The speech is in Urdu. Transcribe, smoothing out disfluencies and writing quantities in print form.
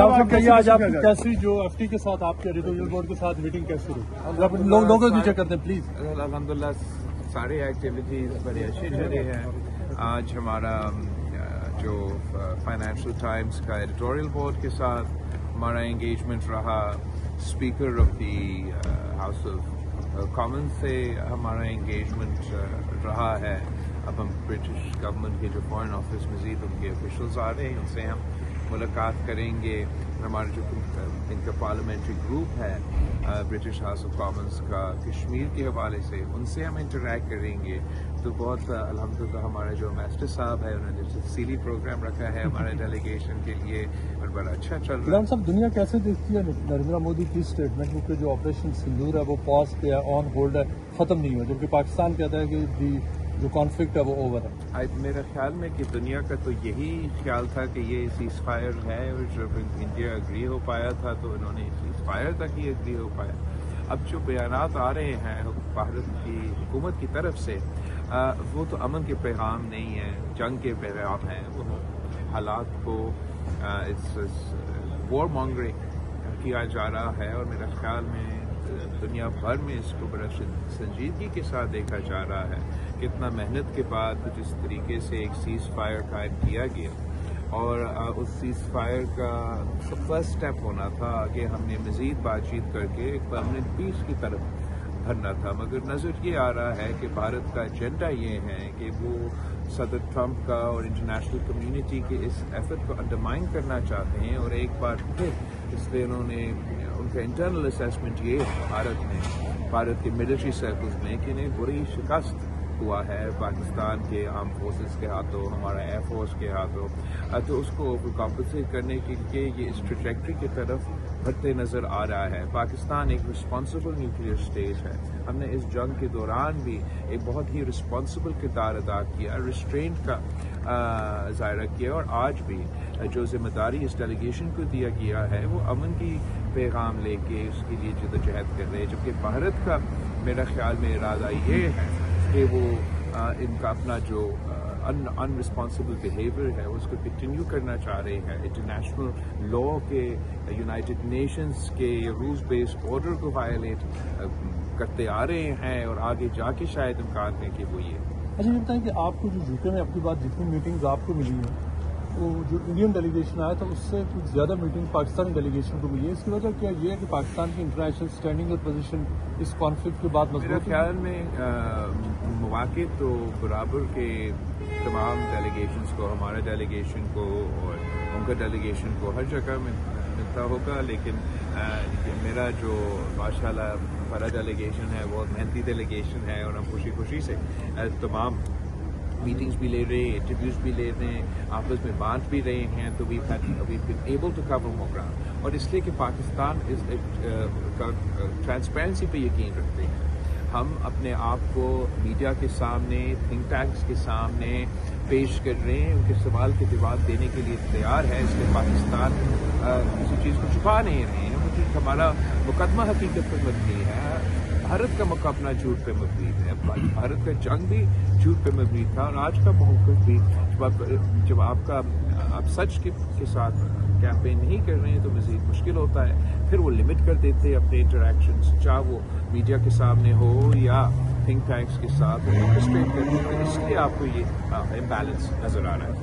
آج آپ کی کیسی جو ایف ٹی کے ساتھ آپ کے ایڈیٹوریل بورڈ کے ساتھ میٹنگ کیسی رہی؟ لوگوں کو پیچھے کرتے ہیں پلیز. الحمدللہ ساری ایکٹیویٹیز بڑی اچھی چل رہی ہیں. آج ہمارا جو فائنینشیل ٹائمز کا ایڈیٹوریل بورڈ کے ساتھ ہمارا انگیجمنٹ رہا. Speaker of the house of Commons سے ہمارا انگیجمنٹ رہا ہے. اب ہم برٹش گورنمنٹ کے جو فارن آفس مزید ان کے آفیشلز آ رہے ہیں ان سے ہم ملاقات کریں گے. ہمارا جو ان کا پارلیمنٹری گروپ ہے برٹش ہاؤس آف کامنز کا کشمیر کے حوالے سے ان سے ہم انٹریکٹ کریں گے. تو بہت الحمدللہ ہمارے جو میسٹر صاحب ہے انہوں نے تفصیلی پروگرام رکھا ہے ہمارے ڈیلیگیشن کے لیے اور بڑا اچھا چل رہا ہے. صاحب دنیا کیسے دیکھتی ہے نریندر مودی کی اسٹیٹمنٹ کیونکہ جو آپریشن سندور ہے وہ پاز پہ ہے, آن ہولڈ ہے, ختم نہیں ہوا, جبکہ پاکستان کہتا ہے کہ جو کانفلکٹ ہے وہ اوور ہے. میرا خیال میں کہ دنیا کا تو یہی خیال تھا کہ یہ سیز فائر ہے اور جب انڈیا اگری ہو پایا تھا تو انہوں نے سیز فائر تک ہی اگری ہو پایا. اب جو بیانات آ رہے ہیں بھارت کی حکومت کی طرف سے وہ تو امن کے پیغام نہیں ہیں, جنگ کے پیغام ہیں. وہ حالات کو وار مانگرنگ کیا جا رہا ہے اور میرا خیال میں دنیا بھر میں اس کو بڑا سنجیدگی کے ساتھ دیکھا جا رہا ہے. کتنا محنت کے بعد جس طریقے سے ایک سیز فائر قائم کیا گیا اور اس سیز فائر کا فرسٹ اسٹیپ ہونا تھا کہ ہم نے مزید بات چیت کر کے ایک پرماننٹ پیس کی طرف بھرنا تھا. مگر نظر یہ آ رہا ہے کہ بھارت کا ایجنڈا یہ ہے کہ وہ صدر ٹرمپ کا اور انٹرنیشنل کمیونٹی کے اس ایفرٹ کو انڈرمائن کرنا چاہتے ہیں. اور ایک بار پھر اس لیے انہوں نے ان کا انٹرنل اسیسمنٹ یہ بھارت کے ملٹری سرکلز میں کہ انہیں بری شکست ہوا ہے پاکستان کے آرم فورسز کے ہاتھوں, ہمارا ایئر فورس کے ہاتھوں. تو اس کو اوور کمپنسیٹ کرنے کے لیے یہ اس ٹریجیکٹری کی طرف بڑھتے نظر آ رہا ہے. پاکستان ایک رسپانسبل نیوکلیئر اسٹیٹ ہے. ہم نے اس جنگ کے دوران بھی ایک بہت ہی رسپانسبل کردار ادا کیا, ریسٹرینٹ کا ظاہرہ کیا, اور آج بھی جو ذمہ داری اس ڈیلیگیشن کو دیا گیا ہے وہ امن کی پیغام لے کے اس کے لیے جدوجہد کر رہے ہیں. جبکہ بھارت کا میرا خیال میں ارادہ یہ ہے کہ وہ ان کا اپنا جو ان رسپانسبل بیہیویئر ہے اس کو کنٹینیو کرنا چاہ رہے ہیں. انٹرنیشنل لا کے, یونائٹڈ نیشنز کے رولز بیسڈ آرڈر کو وائلیٹ کرتے آ رہے ہیں اور آگے جا کے شاید امکان ہے کہ وہ یہ. اچھا یہ بتائیں کہ آپ کو جو یو کے میں اب کی بات جتنی میٹنگز آپ کو ملی ہیں وہ جو انڈین ڈیلیگیشن آیا تھا اس سے کچھ زیادہ میٹنگ پاکستانی ڈیلیگیشن کو ملی ہے. اس کی وجہ کیا یہ ہے کہ پاکستان کی انٹرنیشنل اسٹینڈنگ اور پوزیشن اس کانفلکٹ کے بعد میرا خیال میں مواقع تو برابر کے تمام ڈیلیگیشنز کو, ہمارا ڈیلیگیشن کو اور ان کا ڈیلیگیشن کو ہر جگہ میں ملتا ہوگا. لیکن میرا جو ماشاء اللہ بڑا ڈیلیگیشن ہے بہت محنتی ڈیلیگیشن ہے اور ہم خوشی خوشی سے تمام میٹنگز بھی لے رہے ہیں, انٹرویوز بھی لے رہے ہیں, آپس میں بانٹ بھی رہے ہیں. تو we been able to cover more ground, اور اس لیے کہ پاکستان ٹرانسپیرنسی پہ یقین رکھتے ہیں. ہم اپنے آپ کو میڈیا کے سامنے, تھنک ٹینکس کے سامنے پیش کر رہے ہیں, ان کے سوال کے جواب دینے کے لیے تیار ہے. اس لیے پاکستان کسی چیز کو چھپا نہیں رہے ہیں. ہمارا مقدمہ حقیقت پر مبنی ہے, بھارت کا مقابلہ جھوٹ پہ مبنی ہے. بھارت کا جنگ بھی جھوٹ پہ مبنی تھا اور آج کا موقف بھی جب آپ سچ کے ساتھ کیمپین نہیں کر رہے ہیں تو مزید مشکل ہوتا ہے. پھر وہ لمٹ کر دیتے ہیں اپنے انٹریکشنز, چاہے وہ میڈیا کے سامنے ہو یا تھنک ٹینکس کے ساتھ ڈسٹریٹ کرتے ہیں. اس لیے آپ کو یہ امبیلنس نظر آ رہا ہے.